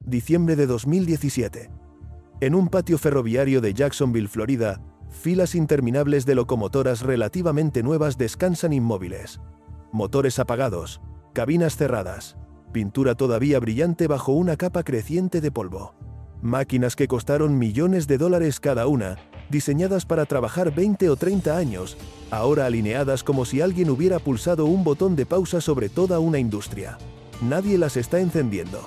Diciembre de 2017. En un patio ferroviario de Jacksonville, Florida, filas interminables de locomotoras relativamente nuevas descansan inmóviles. Motores apagados, cabinas cerradas, pintura todavía brillante bajo una capa creciente de polvo. Máquinas que costaron millones de dólares cada una, diseñadas para trabajar 20 o 30 años, ahora alineadas como si alguien hubiera pulsado un botón de pausa sobre toda una industria. Nadie las está encendiendo.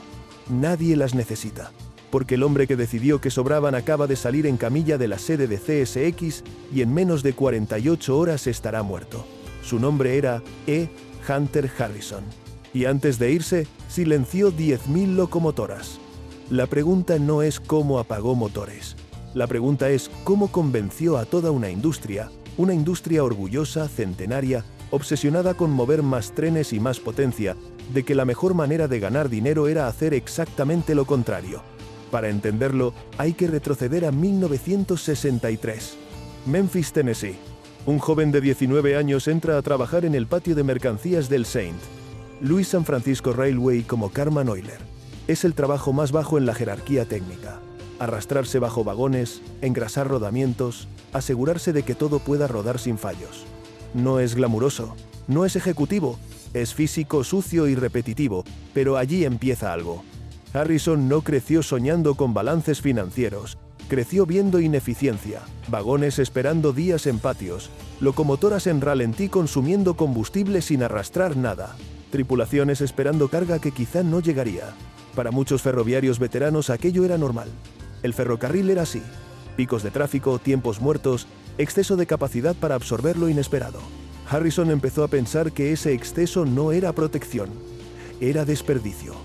Nadie las necesita. Porque el hombre que decidió que sobraban acaba de salir en camilla de la sede de CSX y en menos de 48 horas estará muerto. Su nombre era Hunter Harrison. Y antes de irse, silenció 10.000 locomotoras. La pregunta no es cómo apagó motores. La pregunta es cómo convenció a toda una industria orgullosa, centenaria, obsesionada con mover más trenes y más potencia, de que la mejor manera de ganar dinero era hacer exactamente lo contrario. Para entenderlo, hay que retroceder a 1963. Memphis, Tennessee. Un joven de 19 años entra a trabajar en el patio de mercancías del St. Louis San Francisco Railway como carman oiler. Es el trabajo más bajo en la jerarquía técnica. Arrastrarse bajo vagones, engrasar rodamientos, asegurarse de que todo pueda rodar sin fallos. No es glamuroso, no es ejecutivo, es físico, sucio y repetitivo, pero allí empieza algo. Harrison no creció soñando con balances financieros, creció viendo ineficiencia, vagones esperando días en patios, locomotoras en ralentí consumiendo combustible sin arrastrar nada, tripulaciones esperando carga que quizá no llegaría. Para muchos ferroviarios veteranos aquello era normal. El ferrocarril era así. Picos de tráfico, tiempos muertos, exceso de capacidad para absorber lo inesperado. Harrison empezó a pensar que ese exceso no era protección, era desperdicio.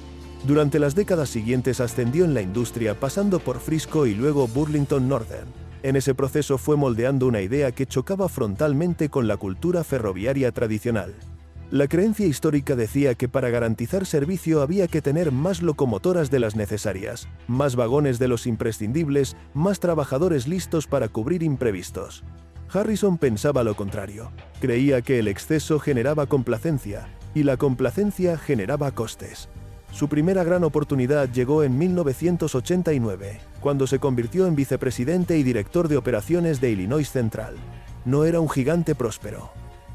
Durante las décadas siguientes ascendió en la industria pasando por Frisco y luego Burlington Northern. En ese proceso fue moldeando una idea que chocaba frontalmente con la cultura ferroviaria tradicional. La creencia histórica decía que para garantizar servicio había que tener más locomotoras de las necesarias, más vagones de los imprescindibles, más trabajadores listos para cubrir imprevistos. Harrison pensaba lo contrario. Creía que el exceso generaba complacencia, y la complacencia generaba costes. Su primera gran oportunidad llegó en 1989, cuando se convirtió en vicepresidente y director de operaciones de Illinois Central. No era un gigante próspero.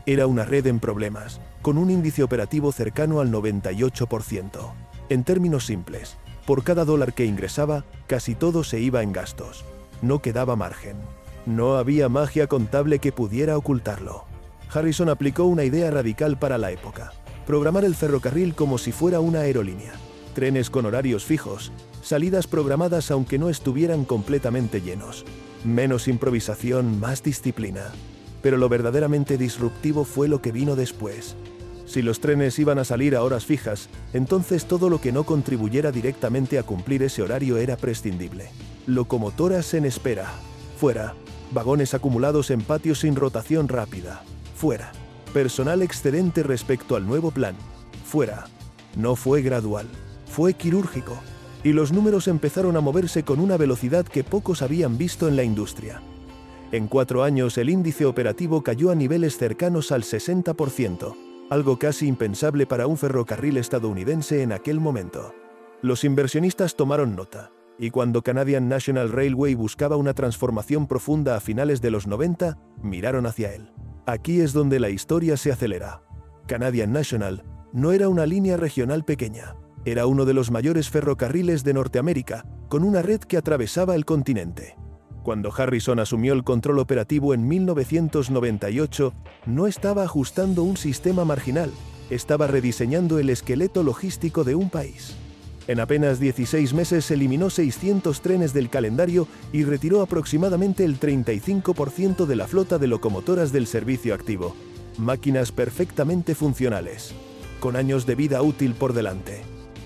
Era una red en problemas, con un índice operativo cercano al 98%. En términos simples, por cada dólar que ingresaba, casi todo se iba en gastos. No quedaba margen. No había magia contable que pudiera ocultarlo. Harrison aplicó una idea radical para la época. Programar el ferrocarril como si fuera una aerolínea. Trenes con horarios fijos, salidas programadas aunque no estuvieran completamente llenos. Menos improvisación, más disciplina. Pero lo verdaderamente disruptivo fue lo que vino después. Si los trenes iban a salir a horas fijas, entonces todo lo que no contribuyera directamente a cumplir ese horario era prescindible. Locomotoras en espera. Fuera. Vagones acumulados en patios sin rotación rápida. Fuera. Personal excedente respecto al nuevo plan. Fuera. No fue gradual. Fue quirúrgico. Y los números empezaron a moverse con una velocidad que pocos habían visto en la industria. En 4 años el índice operativo cayó a niveles cercanos al 60%, algo casi impensable para un ferrocarril estadounidense en aquel momento. Los inversionistas tomaron nota, y cuando Canadian National Railway buscaba una transformación profunda a finales de los 90, miraron hacia él. Aquí es donde la historia se acelera. Canadian National no era una línea regional pequeña, era uno de los mayores ferrocarriles de Norteamérica, con una red que atravesaba el continente. Cuando Harrison asumió el control operativo en 1998, no estaba ajustando un sistema marginal, estaba rediseñando el esqueleto logístico de un país. En apenas 16 meses eliminó 600 trenes del calendario y retiró aproximadamente el 35% de la flota de locomotoras del servicio activo. Máquinas perfectamente funcionales, con años de vida útil por delante,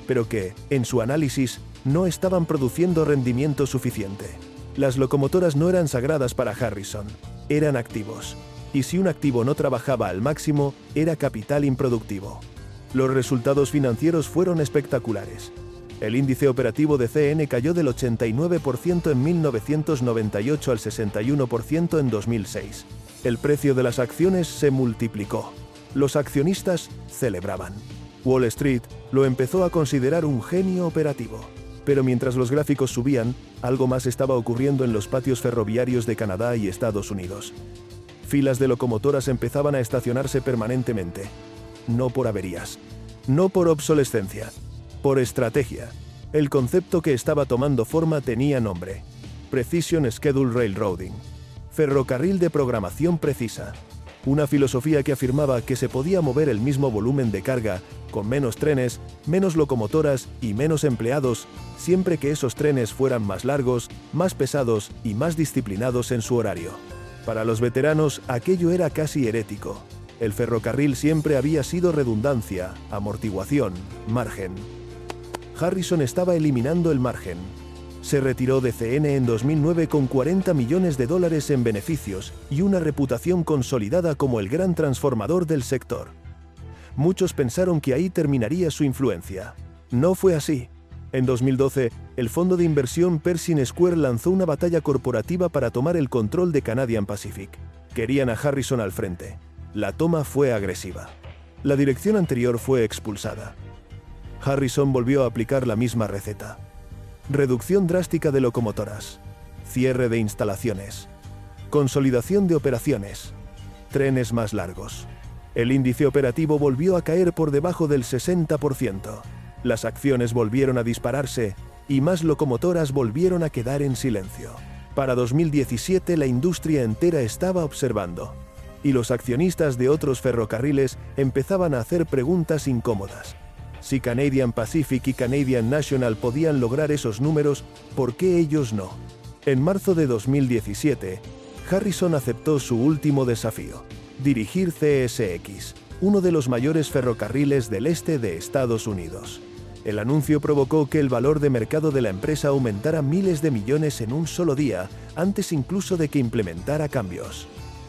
pero que, en su análisis, no estaban produciendo rendimiento suficiente. Las locomotoras no eran sagradas para Harrison, eran activos. Y si un activo no trabajaba al máximo, era capital improductivo. Los resultados financieros fueron espectaculares. El índice operativo de CN cayó del 89% en 1998 al 61% en 2006. El precio de las acciones se multiplicó. Los accionistas celebraban. Wall Street lo empezó a considerar un genio operativo. Pero mientras los gráficos subían, algo más estaba ocurriendo en los patios ferroviarios de Canadá y Estados Unidos. Filas de locomotoras empezaban a estacionarse permanentemente. No por averías. No por obsolescencia. Por estrategia. El concepto que estaba tomando forma tenía nombre: Precision Schedule Railroading. Ferrocarril de programación precisa. Una filosofía que afirmaba que se podía mover el mismo volumen de carga, con menos trenes, menos locomotoras y menos empleados, siempre que esos trenes fueran más largos, más pesados y más disciplinados en su horario. Para los veteranos, aquello era casi herético. El ferrocarril siempre había sido redundancia, amortiguación, margen. Harrison estaba eliminando el margen. Se retiró de CN en 2009 con $40 millones en beneficios y una reputación consolidada como el gran transformador del sector. Muchos pensaron que ahí terminaría su influencia. No fue así. En 2012, el fondo de inversión Pershing Square lanzó una batalla corporativa para tomar el control de Canadian Pacific. Querían a Harrison al frente. La toma fue agresiva. La dirección anterior fue expulsada. Harrison volvió a aplicar la misma receta. Reducción drástica de locomotoras. Cierre de instalaciones. Consolidación de operaciones. Trenes más largos. El índice operativo volvió a caer por debajo del 60%. Las acciones volvieron a dispararse y más locomotoras volvieron a quedar en silencio. Para 2017 la industria entera estaba observando. Y los accionistas de otros ferrocarriles empezaban a hacer preguntas incómodas. Si Canadian Pacific y Canadian National podían lograr esos números, ¿por qué ellos no? En marzo de 2017, Harrison aceptó su último desafío: dirigir CSX, uno de los mayores ferrocarriles del este de Estados Unidos. El anuncio provocó que el valor de mercado de la empresa aumentara miles de millones en un solo día, antes incluso de que implementara cambios.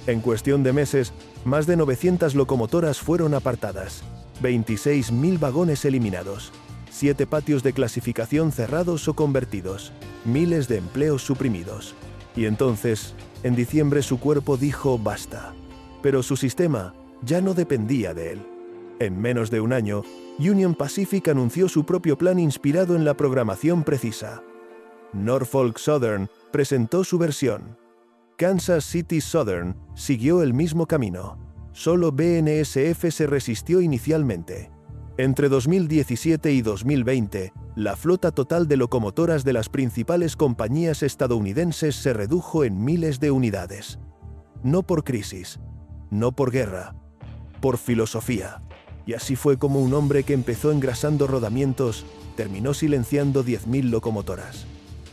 En cuestión de meses, más de 900 locomotoras fueron apartadas. 26.000 vagones eliminados, 7 patios de clasificación cerrados o convertidos, miles de empleos suprimidos. Y entonces, en diciembre su cuerpo dijo basta. Pero su sistema ya no dependía de él. En menos de un año, Union Pacific anunció su propio plan inspirado en la programación precisa. Norfolk Southern presentó su versión. Kansas City Southern siguió el mismo camino. Solo BNSF se resistió inicialmente. Entre 2017 y 2020, la flota total de locomotoras de las principales compañías estadounidenses se redujo en miles de unidades. No por crisis, no por guerra, por filosofía. Y así fue como un hombre que empezó engrasando rodamientos, terminó silenciando 10.000 locomotoras.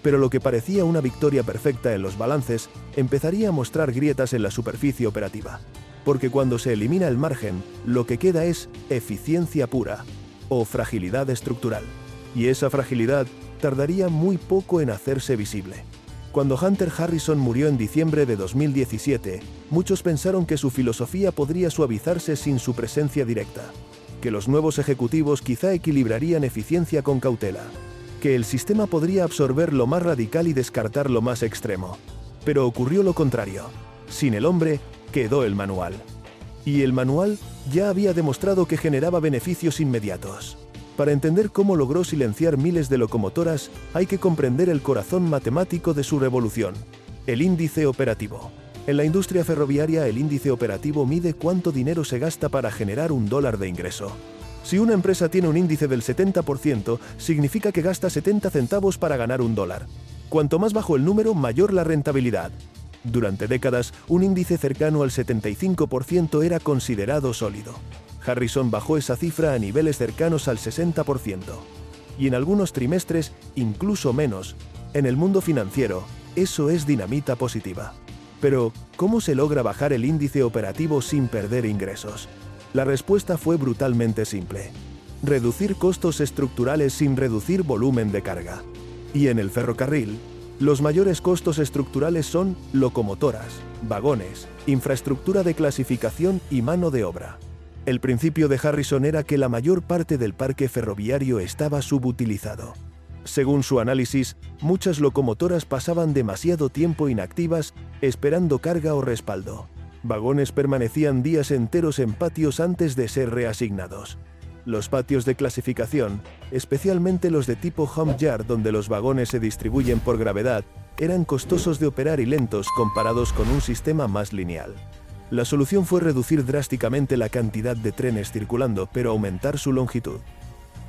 Pero lo que parecía una victoria perfecta en los balances, empezaría a mostrar grietas en la superficie operativa. Porque cuando se elimina el margen, lo que queda es eficiencia pura, o fragilidad estructural. Y esa fragilidad tardaría muy poco en hacerse visible. Cuando Hunter Harrison murió en diciembre de 2017, muchos pensaron que su filosofía podría suavizarse sin su presencia directa, que los nuevos ejecutivos quizá equilibrarían eficiencia con cautela, que el sistema podría absorber lo más radical y descartar lo más extremo. Pero ocurrió lo contrario. Sin el hombre, quedó el manual. Y el manual ya había demostrado que generaba beneficios inmediatos. Para entender cómo logró silenciar miles de locomotoras, hay que comprender el corazón matemático de su revolución: el índice operativo. En la industria ferroviaria, el índice operativo mide cuánto dinero se gasta para generar $1 de ingreso. Si una empresa tiene un índice del 70%, significa que gasta 70 centavos para ganar $1. Cuanto más bajo el número, mayor la rentabilidad. Durante décadas, un índice cercano al 75% era considerado sólido. Harrison bajó esa cifra a niveles cercanos al 60%. Y en algunos trimestres, incluso menos. En el mundo financiero, eso es dinamita positiva. Pero, ¿cómo se logra bajar el índice operativo sin perder ingresos? La respuesta fue brutalmente simple: reducir costos estructurales sin reducir volumen de carga. Y en el ferrocarril, los mayores costos estructurales son locomotoras, vagones, infraestructura de clasificación y mano de obra. El principio de Harrison era que la mayor parte del parque ferroviario estaba subutilizado. Según su análisis, muchas locomotoras pasaban demasiado tiempo inactivas esperando carga o respaldo. Vagones permanecían días enteros en patios antes de ser reasignados. Los patios de clasificación, especialmente los de tipo Hump Yard donde los vagones se distribuyen por gravedad, eran costosos de operar y lentos comparados con un sistema más lineal. La solución fue reducir drásticamente la cantidad de trenes circulando, pero aumentar su longitud.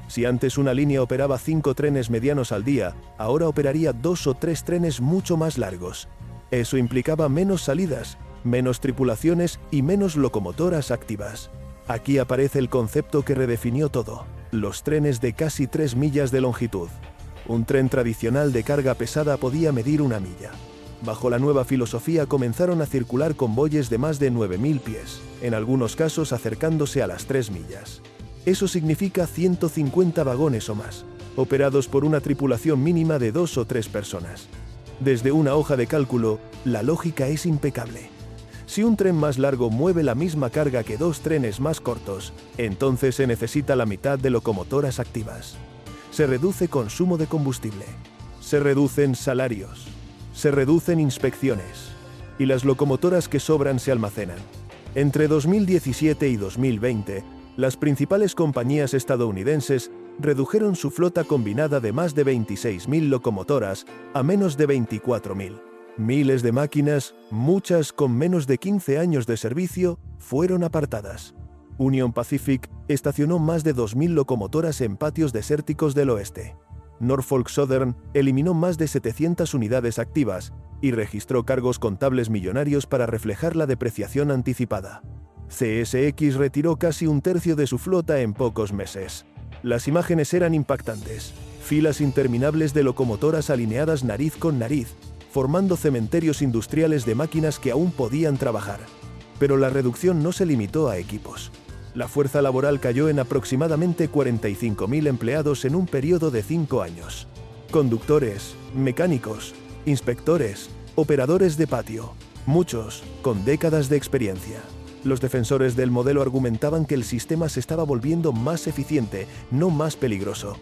Si antes una línea operaba 5 trenes medianos al día, ahora operaría 2 o 3 trenes mucho más largos. Eso implicaba menos salidas, menos tripulaciones y menos locomotoras activas. Aquí aparece el concepto que redefinió todo: los trenes de casi 3 millas de longitud. Un tren tradicional de carga pesada podía medir 1 milla. Bajo la nueva filosofía comenzaron a circular convoyes de más de 9.000 pies, en algunos casos acercándose a las 3 millas. Eso significa 150 vagones o más, operados por una tripulación mínima de 2 o 3 personas. Desde una hoja de cálculo, la lógica es impecable. Si un tren más largo mueve la misma carga que 2 trenes más cortos, entonces se necesita la mitad de locomotoras activas. Se reduce consumo de combustible. Se reducen salarios. Se reducen inspecciones. Y las locomotoras que sobran se almacenan. Entre 2017 y 2020, las principales compañías estadounidenses redujeron su flota combinada de más de 26.000 locomotoras a menos de 24.000. Miles de máquinas, muchas con menos de 15 años de servicio, fueron apartadas. Union Pacific estacionó más de 2.000 locomotoras en patios desérticos del oeste. Norfolk Southern eliminó más de 700 unidades activas y registró cargos contables millonarios para reflejar la depreciación anticipada. CSX retiró casi 1/3 de su flota en pocos meses. Las imágenes eran impactantes. Filas interminables de locomotoras alineadas nariz con nariz, formando cementerios industriales de máquinas que aún podían trabajar. Pero la reducción no se limitó a equipos. La fuerza laboral cayó en aproximadamente 45.000 empleados en un periodo de 5 años. Conductores, mecánicos, inspectores, operadores de patio, muchos con décadas de experiencia. Los defensores del modelo argumentaban que el sistema se estaba volviendo más eficiente, no más peligroso.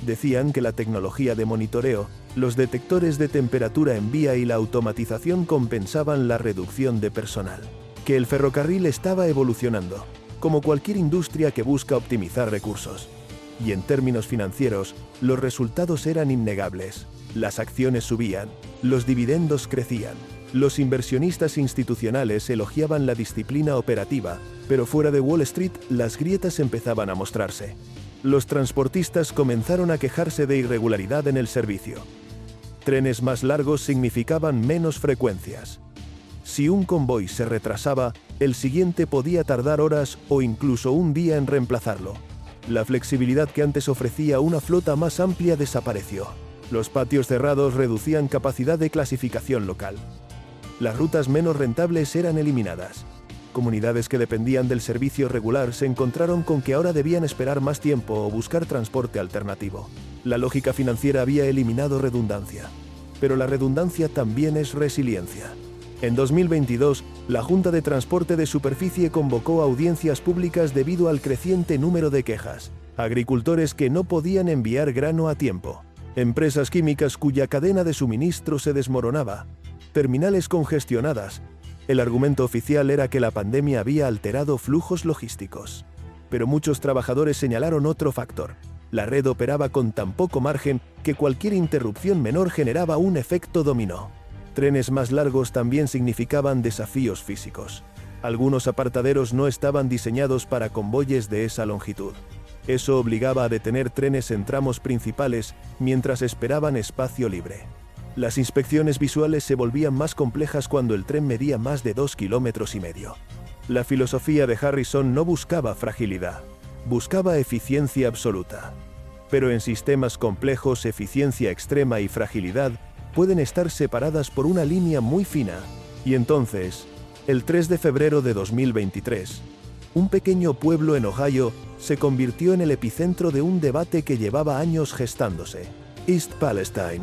Decían que la tecnología de monitoreo, los detectores de temperatura en vía y la automatización compensaban la reducción de personal. Que el ferrocarril estaba evolucionando, como cualquier industria que busca optimizar recursos. Y en términos financieros, los resultados eran innegables. Las acciones subían, los dividendos crecían. Los inversionistas institucionales elogiaban la disciplina operativa, pero fuera de Wall Street las grietas empezaban a mostrarse. Los transportistas comenzaron a quejarse de irregularidad en el servicio. Trenes más largos significaban menos frecuencias. Si un convoy se retrasaba, el siguiente podía tardar horas o incluso un día en reemplazarlo. La flexibilidad que antes ofrecía una flota más amplia desapareció. Los patios cerrados reducían capacidad de clasificación local. Las rutas menos rentables eran eliminadas. Comunidades que dependían del servicio regular se encontraron con que ahora debían esperar más tiempo o buscar transporte alternativo. La lógica financiera había eliminado redundancia. Pero la redundancia también es resiliencia. En 2022, la Junta de Transporte de Superficie convocó audiencias públicas debido al creciente número de quejas. Agricultores que no podían enviar grano a tiempo. Empresas químicas cuya cadena de suministro se desmoronaba. Terminales congestionadas. El argumento oficial era que la pandemia había alterado flujos logísticos. Pero muchos trabajadores señalaron otro factor. La red operaba con tan poco margen que cualquier interrupción menor generaba un efecto dominó. Trenes más largos también significaban desafíos físicos. Algunos apartaderos no estaban diseñados para convoyes de esa longitud. Eso obligaba a detener trenes en tramos principales mientras esperaban espacio libre. Las inspecciones visuales se volvían más complejas cuando el tren medía más de 2,5 kilómetros. La filosofía de Harrison no buscaba fragilidad, buscaba eficiencia absoluta. Pero en sistemas complejos, eficiencia extrema y fragilidad pueden estar separadas por una línea muy fina. Y entonces, el 3 de febrero de 2023, un pequeño pueblo en Ohio se convirtió en el epicentro de un debate que llevaba años gestándose. East Palestine.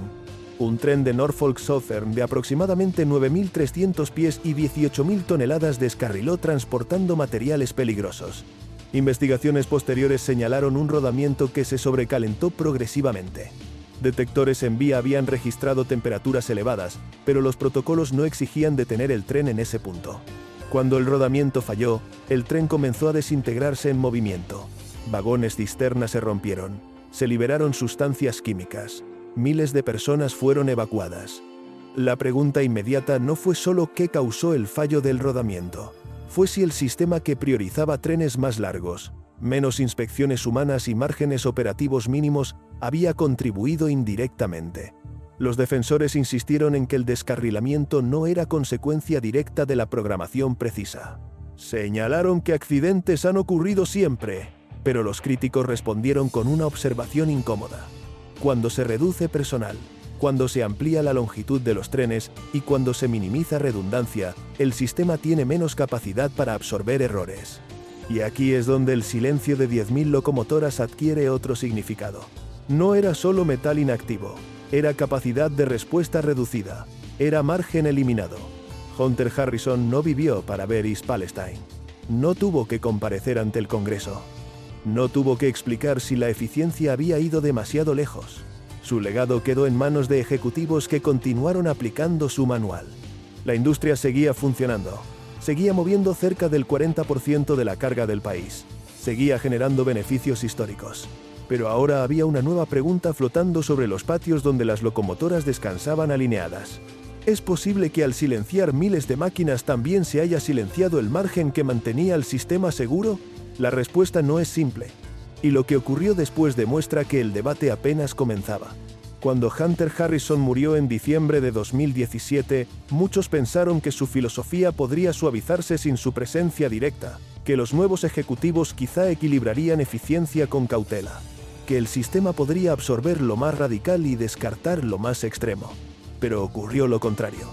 Un tren de Norfolk Southern de aproximadamente 9.300 pies y 18.000 toneladas descarriló transportando materiales peligrosos. Investigaciones posteriores señalaron un rodamiento que se sobrecalentó progresivamente. Detectores en vía habían registrado temperaturas elevadas, pero los protocolos no exigían detener el tren en ese punto. Cuando el rodamiento falló, el tren comenzó a desintegrarse en movimiento. Vagones cisterna se rompieron. Se liberaron sustancias químicas. Miles de personas fueron evacuadas. La pregunta inmediata no fue solo qué causó el fallo del rodamiento. Fue si el sistema que priorizaba trenes más largos, menos inspecciones humanas y márgenes operativos mínimos había contribuido indirectamente. Los defensores insistieron en que el descarrilamiento no era consecuencia directa de la programación precisa. Señalaron que accidentes han ocurrido siempre, pero los críticos respondieron con una observación incómoda. Cuando se reduce personal, cuando se amplía la longitud de los trenes y cuando se minimiza redundancia, el sistema tiene menos capacidad para absorber errores. Y aquí es donde el silencio de 10.000 locomotoras adquiere otro significado. No era solo metal inactivo, era capacidad de respuesta reducida, era margen eliminado. Hunter Harrison no vivió para ver East Palestine. No tuvo que comparecer ante el Congreso. No tuvo que explicar si la eficiencia había ido demasiado lejos. Su legado quedó en manos de ejecutivos que continuaron aplicando su manual. La industria seguía funcionando. Seguía moviendo cerca del 40% de la carga del país. Seguía generando beneficios históricos. Pero ahora había una nueva pregunta flotando sobre los patios donde las locomotoras descansaban alineadas. ¿Es posible que al silenciar miles de máquinas también se haya silenciado el margen que mantenía el sistema seguro? La respuesta no es simple. Y lo que ocurrió después demuestra que el debate apenas comenzaba. Cuando Hunter Harrison murió en diciembre de 2017, muchos pensaron que su filosofía podría suavizarse sin su presencia directa, que los nuevos ejecutivos quizá equilibrarían eficiencia con cautela, que el sistema podría absorber lo más radical y descartar lo más extremo. Pero ocurrió lo contrario.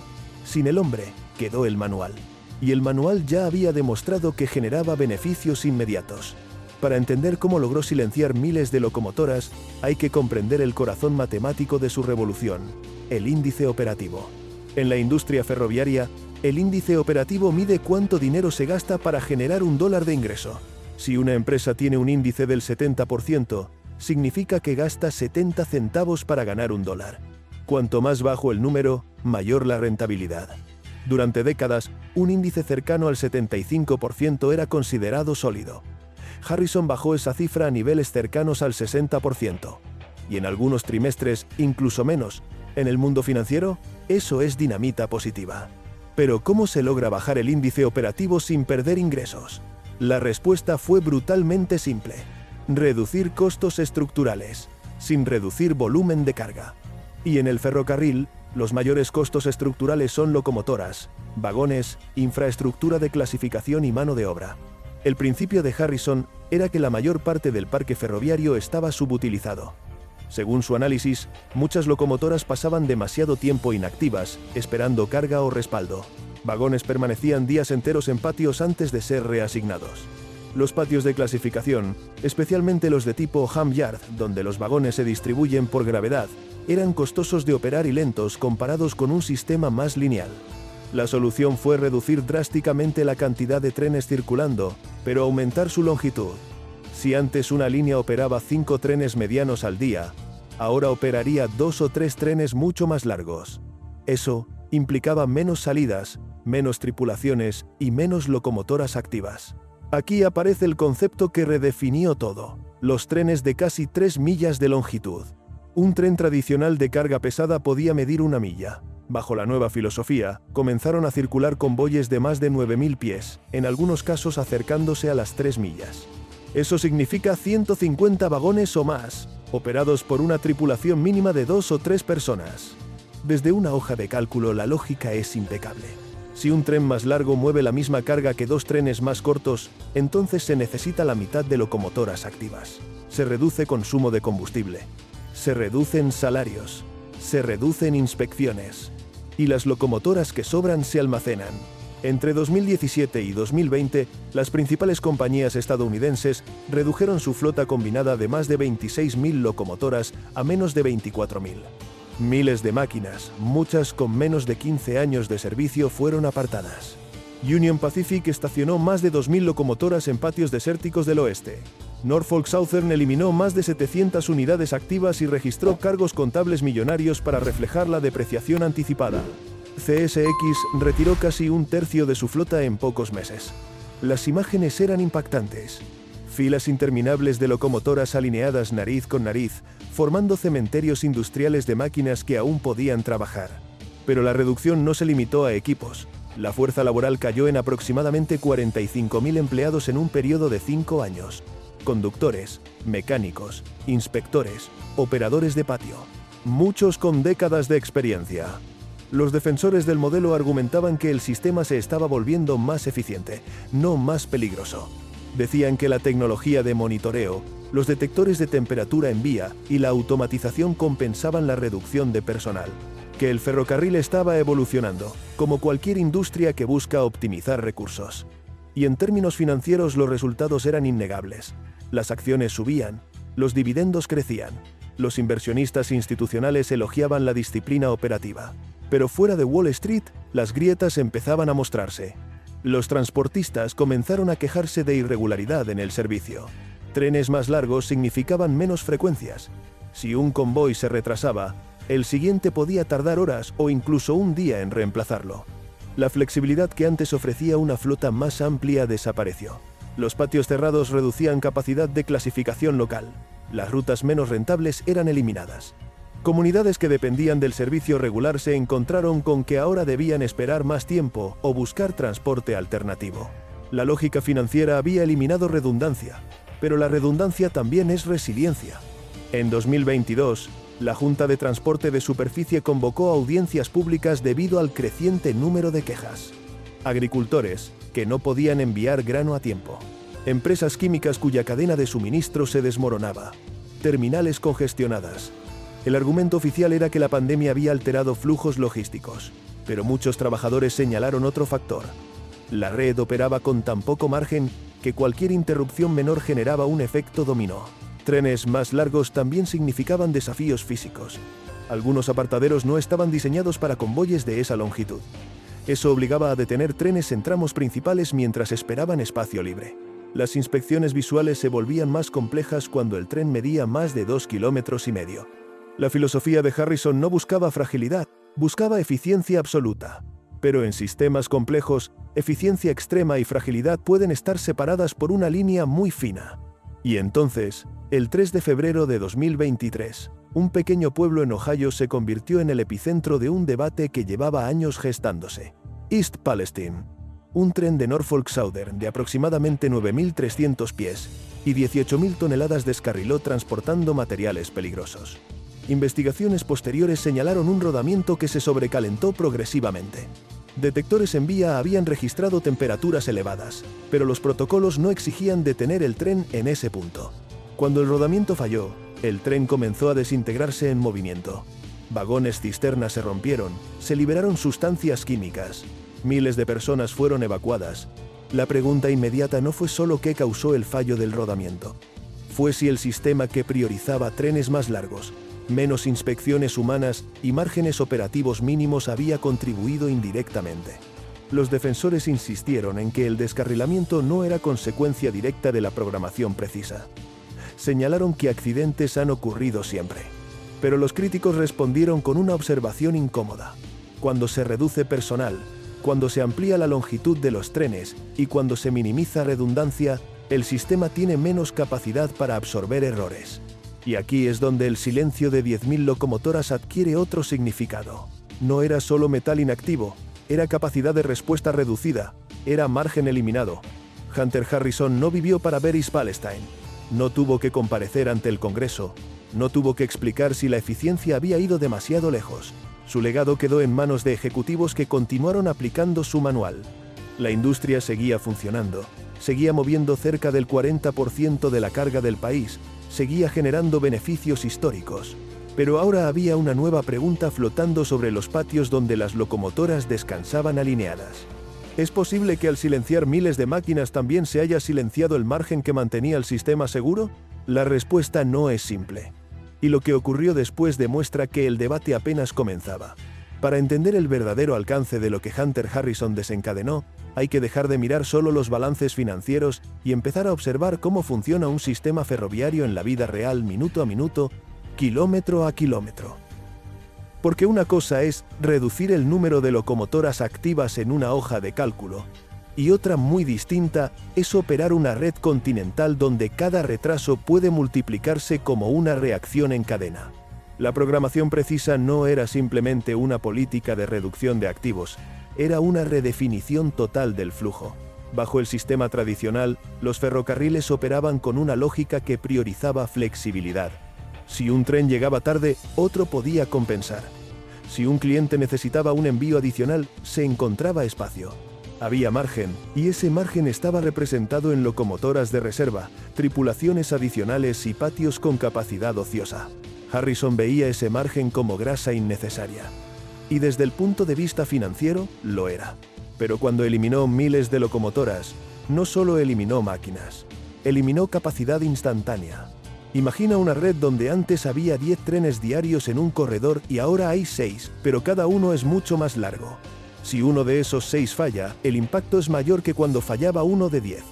Sin el hombre, quedó el manual. Y el manual ya había demostrado que generaba beneficios inmediatos. Para entender cómo logró silenciar miles de locomotoras, hay que comprender el corazón matemático de su revolución, el índice operativo. En la industria ferroviaria, el índice operativo mide cuánto dinero se gasta para generar $1 de ingreso. Si una empresa tiene un índice del 70%, significa que gasta 70 centavos para ganar $1. Cuanto más bajo el número, mayor la rentabilidad. Durante décadas, un índice cercano al 75% era considerado sólido. Harrison bajó esa cifra a niveles cercanos al 60%. Y en algunos trimestres, incluso menos. En el mundo financiero, eso es dinamita positiva. Pero ¿cómo se logra bajar el índice operativo sin perder ingresos? La respuesta fue brutalmente simple. Reducir costos estructurales, sin reducir volumen de carga. Y en el ferrocarril, los mayores costos estructurales son locomotoras, vagones, infraestructura de clasificación y mano de obra. El principio de Harrison era que la mayor parte del parque ferroviario estaba subutilizado. Según su análisis, muchas locomotoras pasaban demasiado tiempo inactivas, esperando carga o respaldo. Vagones permanecían días enteros en patios antes de ser reasignados. Los patios de clasificación, especialmente los de tipo Ham Yard, donde los vagones se distribuyen por gravedad, eran costosos de operar y lentos comparados con un sistema más lineal. La solución fue reducir drásticamente la cantidad de trenes circulando, pero aumentar su longitud. Si antes una línea operaba 5 trenes medianos al día, ahora operaría 2 o 3 trenes mucho más largos. Eso implicaba menos salidas, menos tripulaciones y menos locomotoras activas. Aquí aparece el concepto que redefinió todo: los trenes de casi 3 millas de longitud. Un tren tradicional de carga pesada podía medir 1 milla. Bajo la nueva filosofía, comenzaron a circular convoyes de más de 9.000 pies, en algunos casos acercándose a las 3 millas. Eso significa 150 vagones o más, operados por una tripulación mínima de 2 o 3 personas. Desde una hoja de cálculo la lógica es impecable. Si un tren más largo mueve la misma carga que 2 trenes más cortos, entonces se necesita la mitad de locomotoras activas. Se reduce consumo de combustible. Se reducen salarios. Se reducen inspecciones. Y las locomotoras que sobran se almacenan. Entre 2017 y 2020, las principales compañías estadounidenses redujeron su flota combinada de más de 26.000 locomotoras a menos de 24.000. Miles de máquinas, muchas con menos de 15 años de servicio, fueron apartadas. Union Pacific estacionó más de 2.000 locomotoras en patios desérticos del oeste. Norfolk Southern eliminó más de 700 unidades activas y registró cargos contables millonarios para reflejar la depreciación anticipada. CSX retiró casi 1/3 de su flota en pocos meses. Las imágenes eran impactantes. Filas interminables de locomotoras alineadas nariz con nariz, formando cementerios industriales de máquinas que aún podían trabajar. Pero la reducción no se limitó a equipos. La fuerza laboral cayó en aproximadamente 45.000 empleados en un periodo de 5 años. Conductores, mecánicos, inspectores, operadores de patio. Muchos con décadas de experiencia. Los defensores del modelo argumentaban que el sistema se estaba volviendo más eficiente, no más peligroso. Decían que la tecnología de monitoreo, los detectores de temperatura en vía y la automatización compensaban la reducción de personal. Que el ferrocarril estaba evolucionando, como cualquier industria que busca optimizar recursos. Y en términos financieros los resultados eran innegables. Las acciones subían, los dividendos crecían, los inversionistas institucionales elogiaban la disciplina operativa. Pero fuera de Wall Street, las grietas empezaban a mostrarse. Los transportistas comenzaron a quejarse de irregularidad en el servicio. Trenes más largos significaban menos frecuencias. Si un convoy se retrasaba, el siguiente podía tardar horas o incluso un día en reemplazarlo. La flexibilidad que antes ofrecía una flota más amplia desapareció. Los patios cerrados reducían capacidad de clasificación local. Las rutas menos rentables eran eliminadas. Comunidades que dependían del servicio regular se encontraron con que ahora debían esperar más tiempo o buscar transporte alternativo. La lógica financiera había eliminado redundancia, pero la redundancia también es resiliencia. En 2022, la Junta de Transporte de Superficie convocó audiencias públicas debido al creciente número de quejas. Agricultores, que no podían enviar grano a tiempo. Empresas químicas cuya cadena de suministro se desmoronaba. Terminales congestionadas. El argumento oficial era que la pandemia había alterado flujos logísticos, pero muchos trabajadores señalaron otro factor. La red operaba con tan poco margen que cualquier interrupción menor generaba un efecto dominó. Trenes más largos también significaban desafíos físicos. Algunos apartaderos no estaban diseñados para convoyes de esa longitud. Eso obligaba a detener trenes en tramos principales mientras esperaban espacio libre. Las inspecciones visuales se volvían más complejas cuando el tren medía más de 2,5 kilómetros. La filosofía de Harrison no buscaba fragilidad, buscaba eficiencia absoluta. Pero en sistemas complejos, eficiencia extrema y fragilidad pueden estar separadas por una línea muy fina. Y entonces, el 3 de febrero de 2023, un pequeño pueblo en Ohio se convirtió en el epicentro de un debate que llevaba años gestándose. East Palestine. Un tren de Norfolk Southern de aproximadamente 9.300 pies y 18.000 toneladas descarriló transportando materiales peligrosos. Investigaciones posteriores señalaron un rodamiento que se sobrecalentó progresivamente. Detectores en vía habían registrado temperaturas elevadas, pero los protocolos no exigían detener el tren en ese punto. Cuando el rodamiento falló, el tren comenzó a desintegrarse en movimiento. Vagones cisterna se rompieron, se liberaron sustancias químicas. Miles de personas fueron evacuadas. La pregunta inmediata no fue solo qué causó el fallo del rodamiento. Fue si el sistema que priorizaba trenes más largos, menos inspecciones humanas y márgenes operativos mínimos había contribuido indirectamente. Los defensores insistieron en que el descarrilamiento no era consecuencia directa de la programación precisa. Señalaron que accidentes han ocurrido siempre. Pero los críticos respondieron con una observación incómoda. Cuando se reduce personal, cuando se amplía la longitud de los trenes y cuando se minimiza redundancia, el sistema tiene menos capacidad para absorber errores. Y aquí es donde el silencio de 10.000 locomotoras adquiere otro significado. No era solo metal inactivo, era capacidad de respuesta reducida, era margen eliminado. Hunter Harrison no vivió para ver East Palestine. No tuvo que comparecer ante el Congreso, no tuvo que explicar si la eficiencia había ido demasiado lejos. Su legado quedó en manos de ejecutivos que continuaron aplicando su manual. La industria seguía funcionando, seguía moviendo cerca del 40% de la carga del país, seguía generando beneficios históricos. Pero ahora había una nueva pregunta flotando sobre los patios donde las locomotoras descansaban alineadas. ¿Es posible que al silenciar miles de máquinas también se haya silenciado el margen que mantenía el sistema seguro? La respuesta no es simple. Y lo que ocurrió después demuestra que el debate apenas comenzaba. Para entender el verdadero alcance de lo que Hunter Harrison desencadenó, hay que dejar de mirar solo los balances financieros y empezar a observar cómo funciona un sistema ferroviario en la vida real minuto a minuto, kilómetro a kilómetro. Porque una cosa es reducir el número de locomotoras activas en una hoja de cálculo, Y otra muy distinta es operar una red continental donde cada retraso puede multiplicarse como una reacción en cadena. La programación precisa no era simplemente una política de reducción de activos, era una redefinición total del flujo. Bajo el sistema tradicional, los ferrocarriles operaban con una lógica que priorizaba flexibilidad. Si un tren llegaba tarde, otro podía compensar. Si un cliente necesitaba un envío adicional, se encontraba espacio. Había margen, y ese margen estaba representado en locomotoras de reserva, tripulaciones adicionales y patios con capacidad ociosa. Harrison veía ese margen como grasa innecesaria. Y desde el punto de vista financiero, lo era. Pero cuando eliminó miles de locomotoras, no solo eliminó máquinas, eliminó capacidad instantánea. Imagina una red donde antes había 10 trenes diarios en un corredor y ahora hay 6, pero cada uno es mucho más largo. Si uno de esos 6 falla, el impacto es mayor que cuando fallaba uno de 10.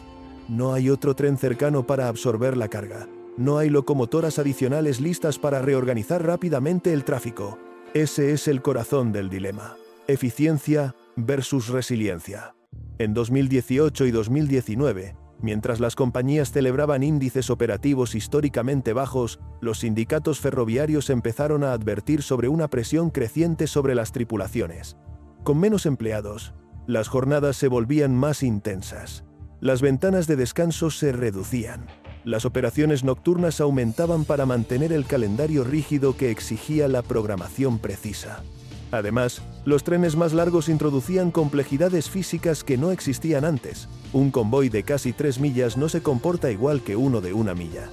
No hay otro tren cercano para absorber la carga. No hay locomotoras adicionales listas para reorganizar rápidamente el tráfico. Ese es el corazón del dilema. Eficiencia versus resiliencia. En 2018 y 2019, mientras las compañías celebraban índices operativos históricamente bajos, los sindicatos ferroviarios empezaron a advertir sobre una presión creciente sobre las tripulaciones. Con menos empleados, las jornadas se volvían más intensas. Las ventanas de descanso se reducían. Las operaciones nocturnas aumentaban para mantener el calendario rígido que exigía la programación precisa. Además, los trenes más largos introducían complejidades físicas que no existían antes. Un convoy de casi 3 millas no se comporta igual que uno de 1 milla.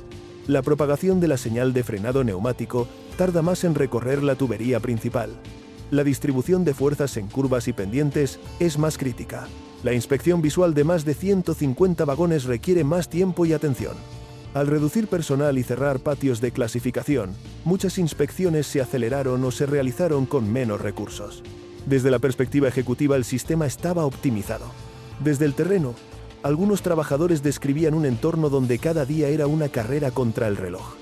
La propagación de la señal de frenado neumático tarda más en recorrer la tubería principal. La distribución de fuerzas en curvas y pendientes es más crítica. La inspección visual de más de 150 vagones requiere más tiempo y atención. Al reducir personal y cerrar patios de clasificación, muchas inspecciones se aceleraron o se realizaron con menos recursos. Desde la perspectiva ejecutiva, el sistema estaba optimizado. Desde el terreno, algunos trabajadores describían un entorno donde cada día era una carrera contra el reloj.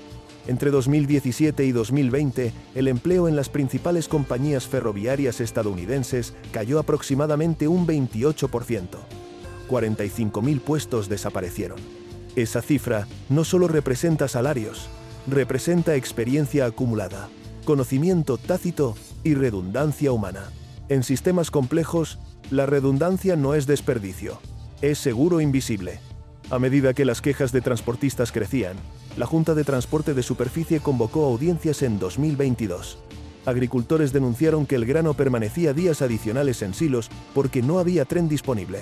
Entre 2017 y 2020, el empleo en las principales compañías ferroviarias estadounidenses cayó aproximadamente un 28%. 45.000 puestos desaparecieron. Esa cifra no solo representa salarios, representa experiencia acumulada, conocimiento tácito y redundancia humana. En sistemas complejos, la redundancia no es desperdicio, es seguro invisible. A medida que las quejas de transportistas crecían, la Junta de Transporte de Superficie convocó audiencias en 2022. Agricultores denunciaron que el grano permanecía días adicionales en silos porque no había tren disponible.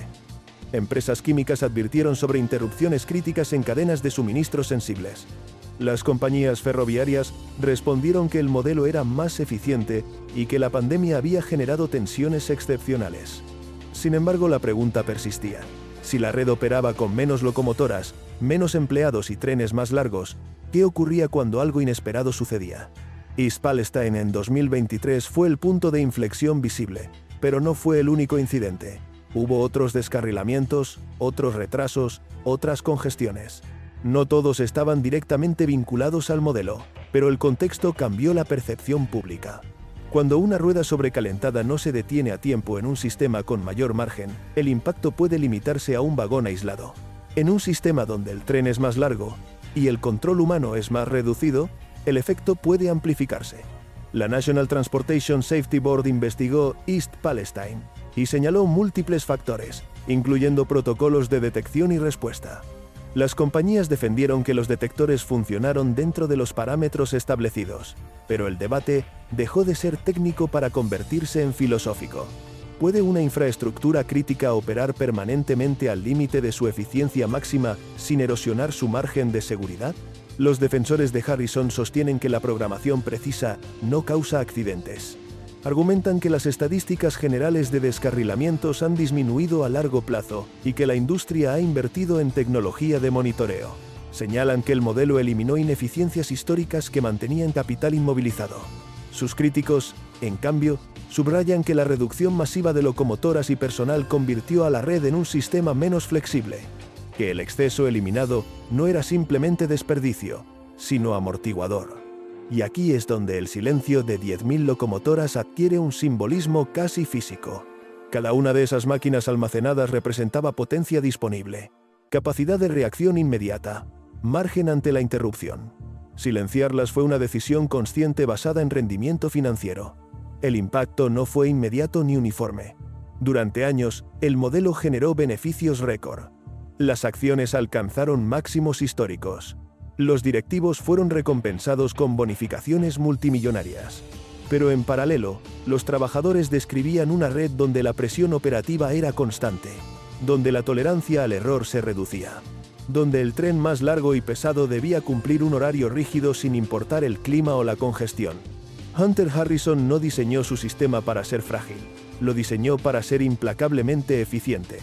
Empresas químicas advirtieron sobre interrupciones críticas en cadenas de suministro sensibles. Las compañías ferroviarias respondieron que el modelo era más eficiente y que la pandemia había generado tensiones excepcionales. Sin embargo, la pregunta persistía. Si la red operaba con menos locomotoras, menos empleados y trenes más largos, ¿qué ocurría cuando algo inesperado sucedía? East Palestine en 2023 fue el punto de inflexión visible, pero no fue el único incidente. Hubo otros descarrilamientos, otros retrasos, otras congestiones. No todos estaban directamente vinculados al modelo, pero el contexto cambió la percepción pública. Cuando una rueda sobrecalentada no se detiene a tiempo en un sistema con mayor margen, el impacto puede limitarse a un vagón aislado. En un sistema donde el tren es más largo y el control humano es más reducido, el efecto puede amplificarse. La National Transportation Safety Board investigó East Palestine y señaló múltiples factores, incluyendo protocolos de detección y respuesta. Las compañías defendieron que los detectores funcionaron dentro de los parámetros establecidos, pero el debate dejó de ser técnico para convertirse en filosófico. ¿Puede una infraestructura crítica operar permanentemente al límite de su eficiencia máxima sin erosionar su margen de seguridad? Los defensores de Harrison sostienen que la programación precisa no causa accidentes. Argumentan que las estadísticas generales de descarrilamientos han disminuido a largo plazo y que la industria ha invertido en tecnología de monitoreo. Señalan que el modelo eliminó ineficiencias históricas que mantenían capital inmovilizado. Sus críticos, en cambio, subrayan que la reducción masiva de locomotoras y personal convirtió a la red en un sistema menos flexible, que el exceso eliminado no era simplemente desperdicio, sino amortiguador. Y aquí es donde el silencio de 10.000 locomotoras adquiere un simbolismo casi físico. Cada una de esas máquinas almacenadas representaba potencia disponible, capacidad de reacción inmediata, margen ante la interrupción. Silenciarlas fue una decisión consciente basada en rendimiento financiero. El impacto no fue inmediato ni uniforme. Durante años, el modelo generó beneficios récord. Las acciones alcanzaron máximos históricos. Los directivos fueron recompensados con bonificaciones multimillonarias. Pero en paralelo, los trabajadores describían una red donde la presión operativa era constante, donde la tolerancia al error se reducía, donde el tren más largo y pesado debía cumplir un horario rígido sin importar el clima o la congestión. Hunter Harrison no diseñó su sistema para ser frágil, lo diseñó para ser implacablemente eficiente.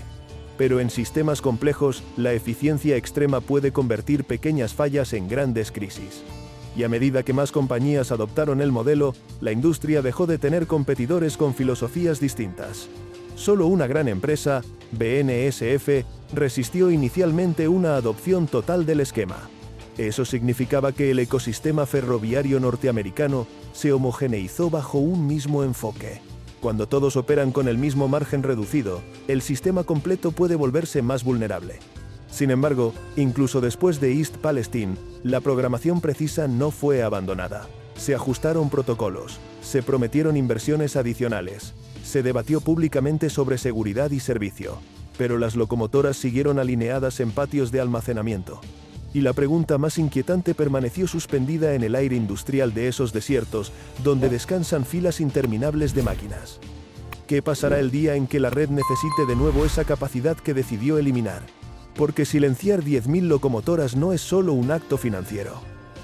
Pero en sistemas complejos, la eficiencia extrema puede convertir pequeñas fallas en grandes crisis. Y a medida que más compañías adoptaron el modelo, la industria dejó de tener competidores con filosofías distintas. Solo una gran empresa, BNSF, resistió inicialmente una adopción total del esquema. Eso significaba que el ecosistema ferroviario norteamericano se homogeneizó bajo un mismo enfoque. Cuando todos operan con el mismo margen reducido, el sistema completo puede volverse más vulnerable. Sin embargo, incluso después de East Palestine, la programación precisa no fue abandonada. Se ajustaron protocolos, se prometieron inversiones adicionales, se debatió públicamente sobre seguridad y servicio, pero las locomotoras siguieron alineadas en patios de almacenamiento. Y la pregunta más inquietante permaneció suspendida en el aire industrial de esos desiertos, donde descansan filas interminables de máquinas. ¿Qué pasará el día en que la red necesite de nuevo esa capacidad que decidió eliminar? Porque silenciar 10.000 locomotoras no es solo un acto financiero.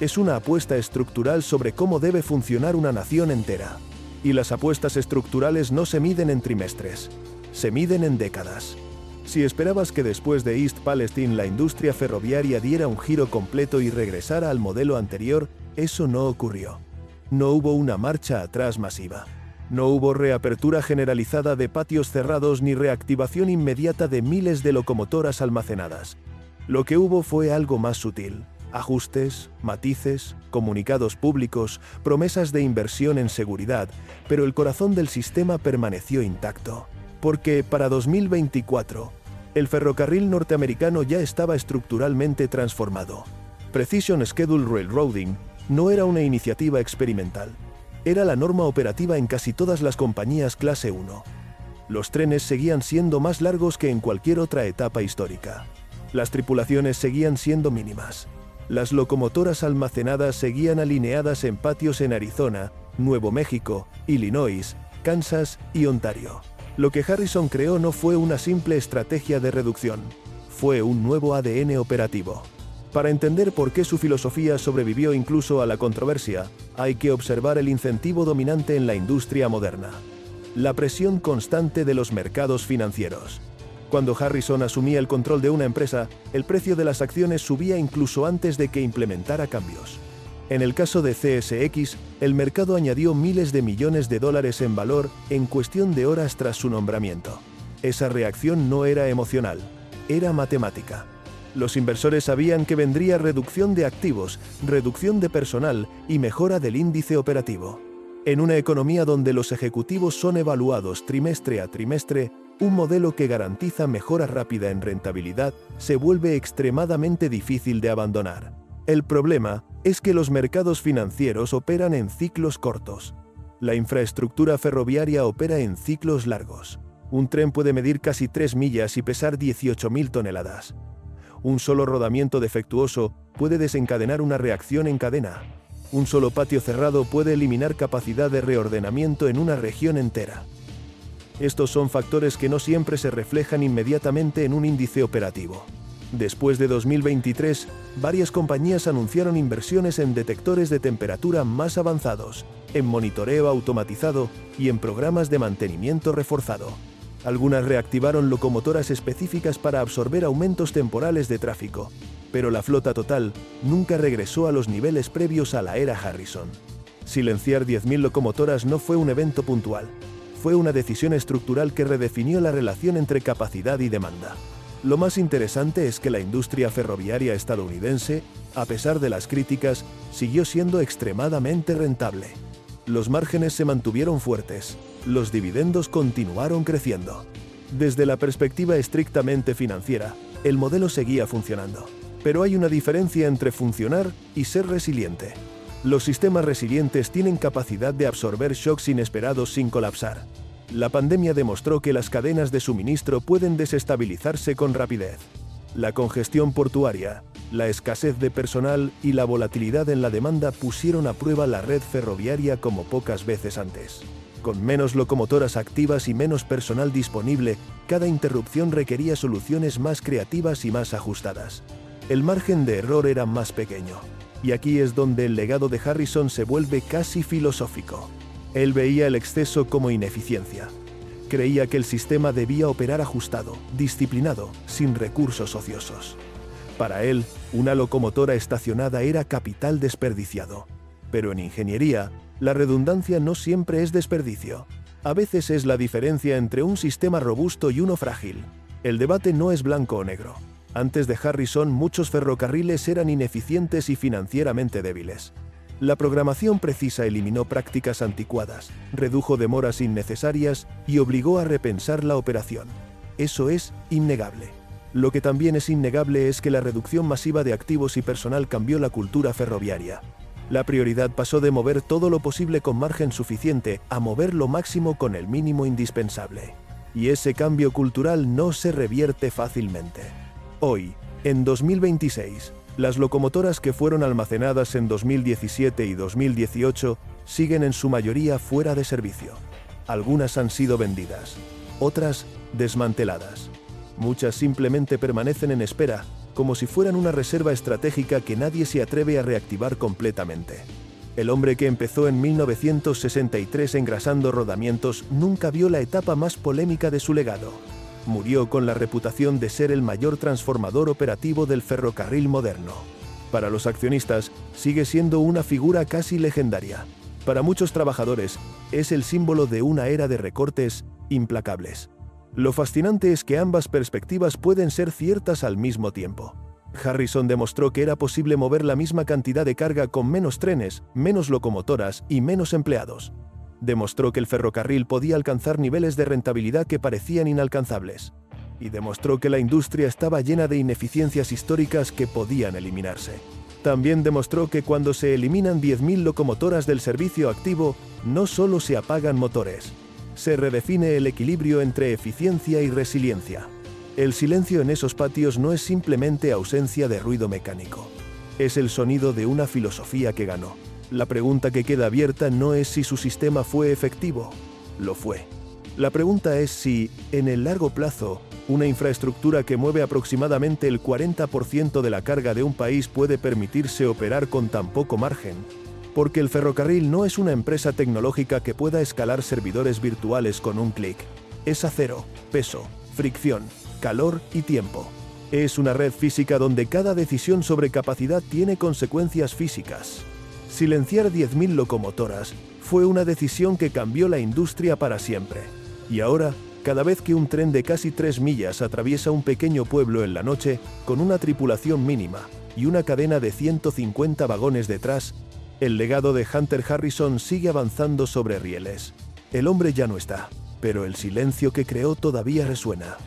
Es una apuesta estructural sobre cómo debe funcionar una nación entera. Y las apuestas estructurales no se miden en trimestres, se miden en décadas. Si esperabas que después de East Palestine la industria ferroviaria diera un giro completo y regresara al modelo anterior, eso no ocurrió. No hubo una marcha atrás masiva. No hubo reapertura generalizada de patios cerrados ni reactivación inmediata de miles de locomotoras almacenadas. Lo que hubo fue algo más sutil. Ajustes, matices, comunicados públicos, promesas de inversión en seguridad, pero el corazón del sistema permaneció intacto. Porque para 2024, el ferrocarril norteamericano ya estaba estructuralmente transformado. Precision Scheduled Railroading no era una iniciativa experimental. Era la norma operativa en casi todas las compañías clase 1. Los trenes seguían siendo más largos que en cualquier otra etapa histórica. Las tripulaciones seguían siendo mínimas. Las locomotoras almacenadas seguían alineadas en patios en Arizona, Nuevo México, Illinois, Kansas y Ontario. Lo que Harrison creó no fue una simple estrategia de reducción, fue un nuevo ADN operativo. Para entender por qué su filosofía sobrevivió incluso a la controversia, hay que observar el incentivo dominante en la industria moderna: la presión constante de los mercados financieros. Cuando Harrison asumía el control de una empresa, el precio de las acciones subía incluso antes de que implementara cambios. En el caso de CSX, el mercado añadió miles de millones de dólares en valor en cuestión de horas tras su nombramiento. Esa reacción no era emocional, era matemática. Los inversores sabían que vendría reducción de activos, reducción de personal y mejora del índice operativo. En una economía donde los ejecutivos son evaluados trimestre a trimestre, un modelo que garantiza mejora rápida en rentabilidad se vuelve extremadamente difícil de abandonar. El problema es que los mercados financieros operan en ciclos cortos. La infraestructura ferroviaria opera en ciclos largos. Un tren puede medir casi 3 millas y pesar 18.000 toneladas. Un solo rodamiento defectuoso puede desencadenar una reacción en cadena. Un solo patio cerrado puede eliminar capacidad de reordenamiento en una región entera. Estos son factores que no siempre se reflejan inmediatamente en un índice operativo. Después de 2023, varias compañías anunciaron inversiones en detectores de temperatura más avanzados, en monitoreo automatizado y en programas de mantenimiento reforzado. Algunas reactivaron locomotoras específicas para absorber aumentos temporales de tráfico, pero la flota total nunca regresó a los niveles previos a la era Harrison. Silenciar 10.000 locomotoras no fue un evento puntual, fue una decisión estructural que redefinió la relación entre capacidad y demanda. Lo más interesante es que la industria ferroviaria estadounidense, a pesar de las críticas, siguió siendo extremadamente rentable. Los márgenes se mantuvieron fuertes, los dividendos continuaron creciendo. Desde la perspectiva estrictamente financiera, el modelo seguía funcionando. Pero hay una diferencia entre funcionar y ser resiliente. Los sistemas resilientes tienen capacidad de absorber shocks inesperados sin colapsar. La pandemia demostró que las cadenas de suministro pueden desestabilizarse con rapidez. La congestión portuaria, la escasez de personal y la volatilidad en la demanda pusieron a prueba la red ferroviaria como pocas veces antes. Con menos locomotoras activas y menos personal disponible, cada interrupción requería soluciones más creativas y más ajustadas. El margen de error era más pequeño. Y aquí es donde el legado de Harrison se vuelve casi filosófico. Él veía el exceso como ineficiencia. Creía que el sistema debía operar ajustado, disciplinado, sin recursos ociosos. Para él, una locomotora estacionada era capital desperdiciado. Pero en ingeniería, la redundancia no siempre es desperdicio. A veces es la diferencia entre un sistema robusto y uno frágil. El debate no es blanco o negro. Antes de Harrison, muchos ferrocarriles eran ineficientes y financieramente débiles. La programación precisa eliminó prácticas anticuadas, redujo demoras innecesarias y obligó a repensar la operación. Eso es innegable. Lo que también es innegable es que la reducción masiva de activos y personal cambió la cultura ferroviaria. La prioridad pasó de mover todo lo posible con margen suficiente a mover lo máximo con el mínimo indispensable. Y ese cambio cultural no se revierte fácilmente. Hoy, en 2026, las locomotoras que fueron almacenadas en 2017 y 2018 siguen en su mayoría fuera de servicio. Algunas han sido vendidas, otras desmanteladas. Muchas simplemente permanecen en espera, como si fueran una reserva estratégica que nadie se atreve a reactivar completamente. El hombre que empezó en 1963 engrasando rodamientos nunca vio la etapa más polémica de su legado. Murió con la reputación de ser el mayor transformador operativo del ferrocarril moderno. Para los accionistas, sigue siendo una figura casi legendaria. Para muchos trabajadores, es el símbolo de una era de recortes implacables. Lo fascinante es que ambas perspectivas pueden ser ciertas al mismo tiempo. Harrison demostró que era posible mover la misma cantidad de carga con menos trenes, menos locomotoras y menos empleados. Demostró que el ferrocarril podía alcanzar niveles de rentabilidad que parecían inalcanzables. Y demostró que la industria estaba llena de ineficiencias históricas que podían eliminarse. También demostró que cuando se eliminan 10.000 locomotoras del servicio activo, no solo se apagan motores. Se redefine el equilibrio entre eficiencia y resiliencia. El silencio en esos patios no es simplemente ausencia de ruido mecánico. Es el sonido de una filosofía que ganó. La pregunta que queda abierta no es si su sistema fue efectivo. Lo fue. La pregunta es si, en el largo plazo, una infraestructura que mueve aproximadamente el 40% de la carga de un país puede permitirse operar con tan poco margen. Porque el ferrocarril no es una empresa tecnológica que pueda escalar servidores virtuales con un clic. Es acero, peso, fricción, calor y tiempo. Es una red física donde cada decisión sobre capacidad tiene consecuencias físicas. Silenciar 10.000 locomotoras fue una decisión que cambió la industria para siempre. Y ahora, cada vez que un tren de casi 3 millas atraviesa un pequeño pueblo en la noche, con una tripulación mínima y una cadena de 150 vagones detrás, el legado de Hunter Harrison sigue avanzando sobre rieles. El hombre ya no está, pero el silencio que creó todavía resuena.